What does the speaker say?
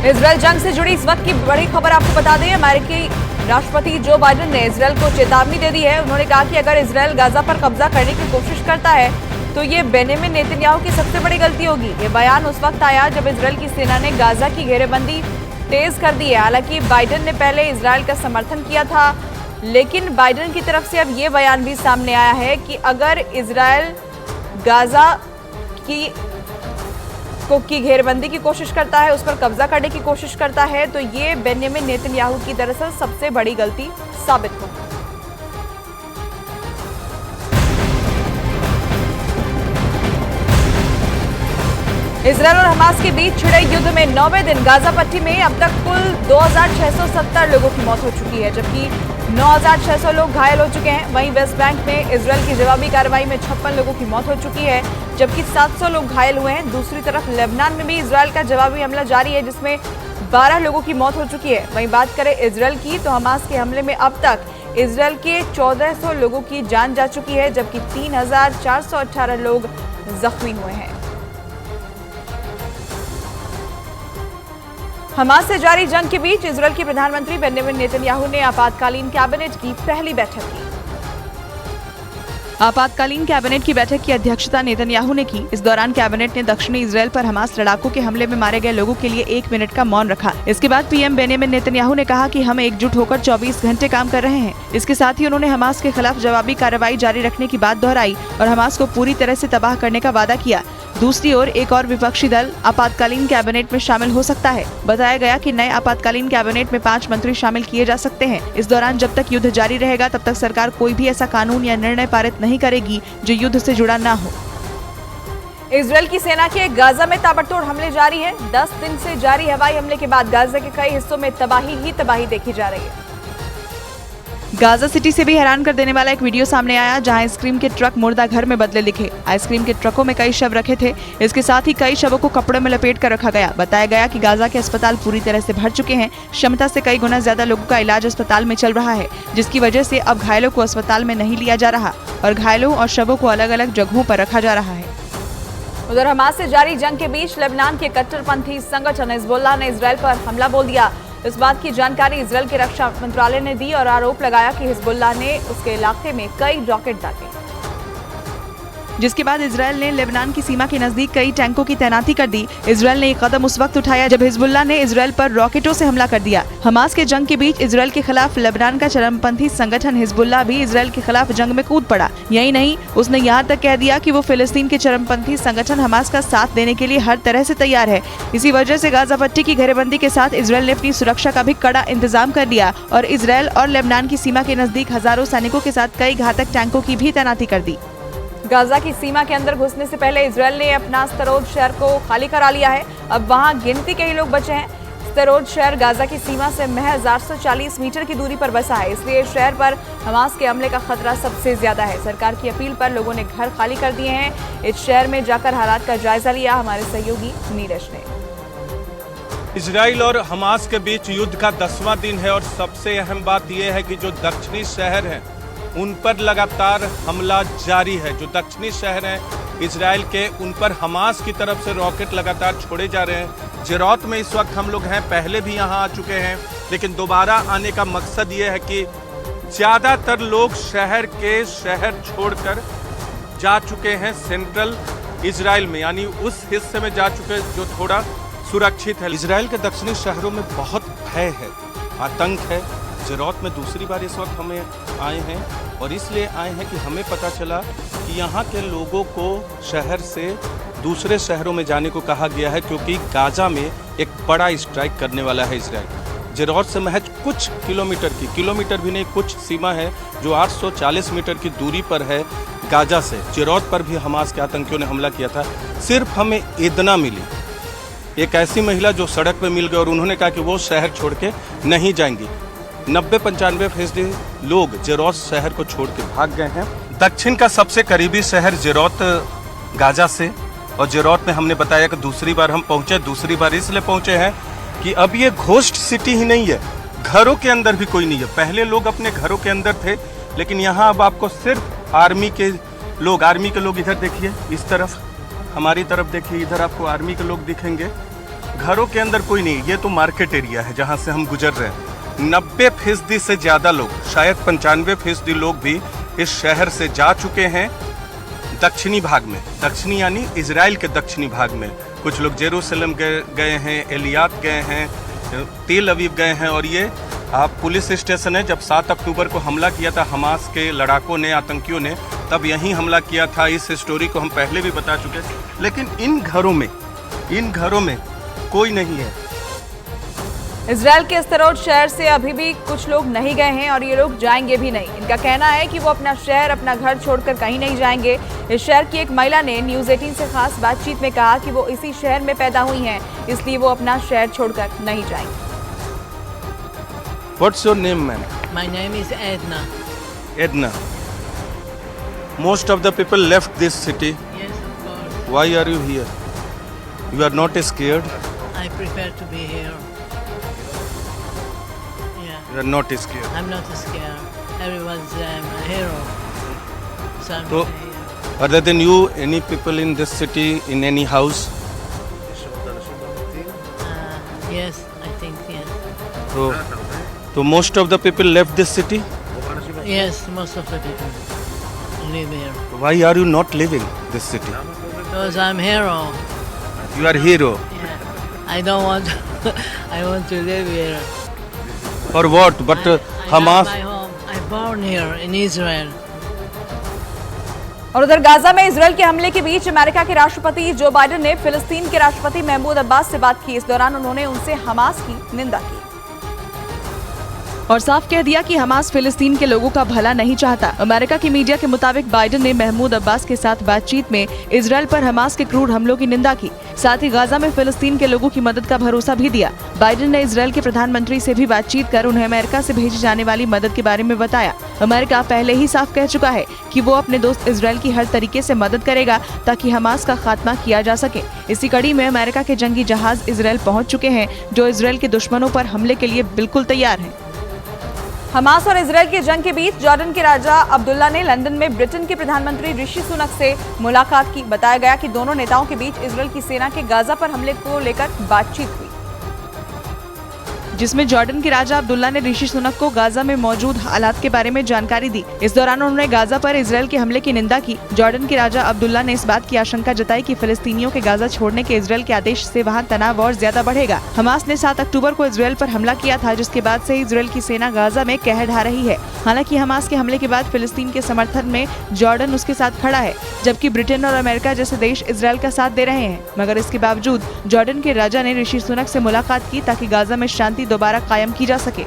Israel जंग से जुड़ी इस वक्त की बड़ी खबर आपको बता दें। अमेरिकी राष्ट्रपति जो बाइडेन ने इजरायल को चेतावनी दे दी है। उन्होंने कहा कि अगर इजरायल गाजा पर कब्जा करने की कोशिश करता है तो ये बेंजामिन नेतन्याहू की सबसे बड़ी गलती होगी। ये बयान उस वक्त आया जब इजरायल की सेना ने गाजा की घेरेबंदी तेज कर दी है। हालांकि बाइडेन ने पहले इजरायल का समर्थन किया था, लेकिन बाइडेन की तरफ से अब ये बयान भी सामने आया है कि अगर इजरायल गाजा की घेरबंदी की कोशिश करता है, उस पर कब्जा करने की कोशिश करता है, तो ये बेंजामिन नेतन्याहू की दरअसल सबसे बड़ी गलती साबित होगी। इजरायल और हमास के बीच छिड़े युद्ध में 9वें दिन गाजा पट्टी में अब तक कुल 2670 लोगों की मौत हो चुकी है, जबकि 9600 लोग घायल हो चुके हैं। वहीं वेस्ट बैंक में इजरायल की जवाबी कार्रवाई में 56 लोगों की मौत हो चुकी है, जबकि 700 लोग घायल हुए हैं। दूसरी तरफ लेबनान में भी इजरायल का जवाबी हमला जारी है, जिसमें 12 लोगों की मौत हो चुकी है। वहीं बात करें इजरायल की, तो हमास के हमले में अब तक इजरायल के 1400 लोगों की जान जा चुकी है, जबकि 3418 लोग जख्मी हुए हैं। हमास से जारी जंग के बीच इजरायल के प्रधानमंत्री बेंजामिन नेतन्याहू ने आपातकालीन कैबिनेट की पहली बैठक की। आपातकालीन कैबिनेट की बैठक की अध्यक्षता नेतन्याहू ने की। इस दौरान कैबिनेट ने दक्षिणी इजरायल पर हमास लड़ाकों के हमले में मारे गए लोगों के लिए 1 मिनट का मौन रखा। इसके बाद पीएम बेंजामिन नेतन्याहू ने कहा कि हम एकजुट होकर 24 घंटे काम कर रहे हैं। इसके साथ ही उन्होंने हमास के खिलाफ जवाबी कार्रवाई जारी रखने की बात दोहराई और हमास को पूरी तरह से तबाह करने का वादा किया। दूसरी ओर एक और विपक्षी दल आपातकालीन कैबिनेट में शामिल हो सकता है। बताया गया कि नए आपातकालीन कैबिनेट में 5 मंत्री शामिल किए जा सकते हैं। इस दौरान जब तक युद्ध जारी रहेगा, तब तक सरकार कोई भी ऐसा कानून या निर्णय पारित नहीं करेगी जो युद्ध से जुड़ा ना हो। इजरायल की सेना के गाजा में ताबड़तोड़ हमले जारी हैं। 10 दिन से जारी हवाई हमले के बाद गाजा के कई हिस्सों में तबाही ही तबाही देखी जा रही है। गाजा सिटी से भी हैरान कर देने वाला एक वीडियो सामने आया, जहां आइसक्रीम के ट्रक मुर्दा घर में बदले लिखे। आइसक्रीम के ट्रकों में कई शव रखे थे। इसके साथ ही कई शवों को कपड़े में लपेट कर रखा गया। बताया गया कि गाजा के अस्पताल पूरी तरह से भर चुके हैं। क्षमता से कई गुना ज्यादा लोगों का इलाज अस्पताल में चल रहा है, जिसकी वजह से अब घायलों को अस्पताल में नहीं लिया जा रहा और घायलों और शवों को अलग अलग जगहों पर रखा जा रहा है। उधर हमास से जारी जंग के बीच लेबनान के कट्टरपंथी संगठन हिजबुल्लाह ने इजरायल पर हमला बोल दिया। इस बात की जानकारी इजरायल के रक्षा मंत्रालय ने दी और आरोप लगाया कि हिजबुल्लाह ने उसके इलाके में कई रॉकेट दागे, जिसके बाद इजरायल ने लेबनान की सीमा के नजदीक कई टैंकों की तैनाती कर दी। इजरायल ने ये कदम उस वक्त उठाया जब हिजबुल्लाह ने इजरायल पर रॉकेटों से हमला कर दिया। हमास के जंग के बीच इजरायल के खिलाफ लेबनान का चरमपंथी संगठन हिजबुल्लाह भी इजरायल के खिलाफ जंग में कूद पड़ा। यही नहीं, उसने यहाँ तक कह दिया कि वो फिलिस्तीन के चरमपंथी संगठन हमास का साथ देने के लिए हर तरह से तैयार है। इसी वजह से गाजा पट्टी की घेरेबंदी के साथ इजरायल ने अपनी सुरक्षा का भी कड़ा इंतजाम कर लिया और इजरायल और लेबनान की सीमा के नजदीक हजारों सैनिकों के साथ कई घातक टैंकों की भी तैनाती कर दी। गाजा की सीमा के अंदर घुसने से पहले इजरायल ने अपना स्तेरोद शहर को खाली करा लिया है। अब वहां गिनती के ही लोग बचे हैं। स्तेरोद शहर गाजा की सीमा से महज 840 मीटर की दूरी पर बसा है, इसलिए इस शहर पर हमास के हमले का खतरा सबसे ज्यादा है। सरकार की अपील पर लोगों ने घर खाली कर दिए हैं। इस शहर में जाकर हालात का जायजा लिया हमारे सहयोगी नीरज ने। इजराइल और हमास के बीच युद्ध का 10वां दिन है और सबसे अहम बात यह है कि जो दक्षिणी शहर हैं उन पर लगातार हमला जारी है। जो दक्षिणी शहर हैं इजराइल के, उन पर हमास की तरफ से रॉकेट लगातार छोड़े जा रहे हैं। जेरौत में इस वक्त हम लोग हैं, पहले भी यहां आ चुके हैं, लेकिन दोबारा आने का मकसद ये है कि ज़्यादातर लोग शहर छोड़कर जा चुके हैं सेंट्रल इजराइल में, यानी उस हिस्से में जा चुके जो थोड़ा सुरक्षित है। इजराइल के दक्षिणी शहरों में बहुत भय है, आतंक है। जेरौत में दूसरी बार इस वक्त हमें आए हैं और इसलिए आए हैं कि हमें पता चला कि यहाँ के लोगों को शहर से दूसरे शहरों में जाने को कहा गया है, क्योंकि गाजा में एक बड़ा स्ट्राइक करने वाला है इजराइल। जेरौत से महज कुछ किलोमीटर भी नहीं, कुछ सीमा है जो 840 मीटर की दूरी पर है गाजा से। जेरौत पर भी हमास के आतंकियों ने हमला किया था। सिर्फ हमें इतना मिली, एक ऐसी महिला जो सड़क पर मिल गई और उन्होंने कहा कि वो शहर छोड़ के नहीं जाएंगी। 90-95% लोग जेरौत शहर को छोड़ के भाग गए हैं। दक्षिण का सबसे करीबी शहर जेरौत गाजा से, और जेरौत में हमने बताया कि दूसरी बार हम पहुंचे। दूसरी बार इसलिए पहुंचे हैं कि अब ये घोस्ट सिटी ही नहीं है, घरों के अंदर भी कोई नहीं है। पहले लोग अपने घरों के अंदर थे, लेकिन यहाँ अब आपको सिर्फ आर्मी के लोग इधर देखिए, इस तरफ हमारी तरफ देखिए, इधर आपको आर्मी के लोग दिखेंगे। घरों के अंदर कोई नहीं, ये तो मार्केट एरिया है जहाँ से हम गुजर रहे हैं। 90% से ज़्यादा लोग, शायद 95% लोग भी इस शहर से जा चुके हैं दक्षिणी भाग में। दक्षिणी यानी इजराइल के दक्षिणी भाग में। कुछ लोग जेरूसलम गए हैं, एलियात गए हैं, तेल अवीव गए हैं। और ये आप पुलिस स्टेशन है, जब 7 अक्टूबर को हमला किया था हमास के लड़ाकों ने, आतंकियों ने, तब यहीं हमला किया था। इस स्टोरी को हम पहले भी बता चुके हैं। लेकिन इन घरों में कोई नहीं है। इजराइल के स्तेरोत शहर से अभी भी कुछ लोग नहीं गए हैं और ये लोग जाएंगे भी नहीं। इनका कहना है कि वो अपना शहर, अपना घर छोड़कर कहीं नहीं जाएंगे। इस शहर की एक महिला ने न्यूज़ 18 से खास बातचीत में कहा कि वो इसी शहर में पैदा हुई हैं, इसलिए वो अपना शहर छोड़कर नहीं जाएंगी। What's your name, ma'am? My name is Edna. Edna. Most of the people left this city. Yes, of course. Why are you here? You are not scared? I prefer to be here. Yeah, You are not scared. I'm not scared. Everyone's a hero. So I'm So- here. Other than you, any people in this city, in any house? Yes, I think yes. So most of the people left this city? Yes, most of the people live here. Why are you not leaving this city? Because I'm hero. You are hero. Yeah. I don't want I want to live here. For what? But I Hamas. love my home. I born here in Israel. और उधर Gaza में Israel के हमले के बीच America के राष्ट्रपति Joe Biden ने फिलिस्तीन के राष्ट्रपति महमूद अब्बास से बात की। इस दौरान उन्होंने उनसे हमास की निंदा की और साफ कह दिया कि हमास फिलिस्तीन के लोगों का भला नहीं चाहता। अमेरिका की मीडिया के मुताबिक बाइडेन ने महमूद अब्बास के साथ बातचीत में इजराइल पर हमास के क्रूर हमलों की निंदा की, साथ ही गाजा में फिलिस्तीन के लोगों की मदद का भरोसा भी दिया। बाइडेन ने इजराइल के प्रधानमंत्री से भी बातचीत कर उन्हें अमेरिका से भेजी जाने वाली मदद के बारे में बताया। अमेरिका पहले ही साफ कह चुका है कि वो अपने दोस्त इजराइल की हर तरीके से मदद करेगा ताकि हमास का खात्मा किया जा सके। इसी कड़ी में अमेरिका के जंगी जहाज इजराइल पहुंच चुके हैं, जो इजराइल के दुश्मनों पर हमले के लिए बिल्कुल तैयार हैं। हमास और इजराइल के जंग के बीच जॉर्डन के राजा अब्दुल्ला ने लंदन में ब्रिटेन के प्रधानमंत्री ऋषि सुनक से मुलाकात की। बताया गया कि दोनों नेताओं के बीच इजराइल की सेना के गाजा पर हमले को लेकर बातचीत हुई, जिसमें जॉर्डन के राजा अब्दुल्ला ने ऋषि सुनक को गाजा में मौजूद हालात के बारे में जानकारी दी। इस दौरान उन्होंने गाजा पर इजराइल के हमले की निंदा की। जॉर्डन के राजा अब्दुल्ला ने इस बात की आशंका जताई कि फिलिस्तीनियों के गाजा छोड़ने के इजराइल के आदेश से वहां तनाव और ज्यादा बढ़ेगा। हमास ने 7 अक्टूबर को इजराइल पर हमला किया था, जिसके बाद से इजराइल की सेना गाजा में कहर ढा रही है। हालांकि हमास के हमले के बाद फिलिस्तीन के समर्थन में जॉर्डन उसके साथ खड़ा है, जबकि ब्रिटेन और अमेरिका जैसे देश इजराइल का साथ दे रहे हैं। मगर इसके बावजूद जॉर्डन के राजा ने ऋषि सुनक से मुलाकात की ताकि गाजा में शांति दोबारा कायम की जा सके।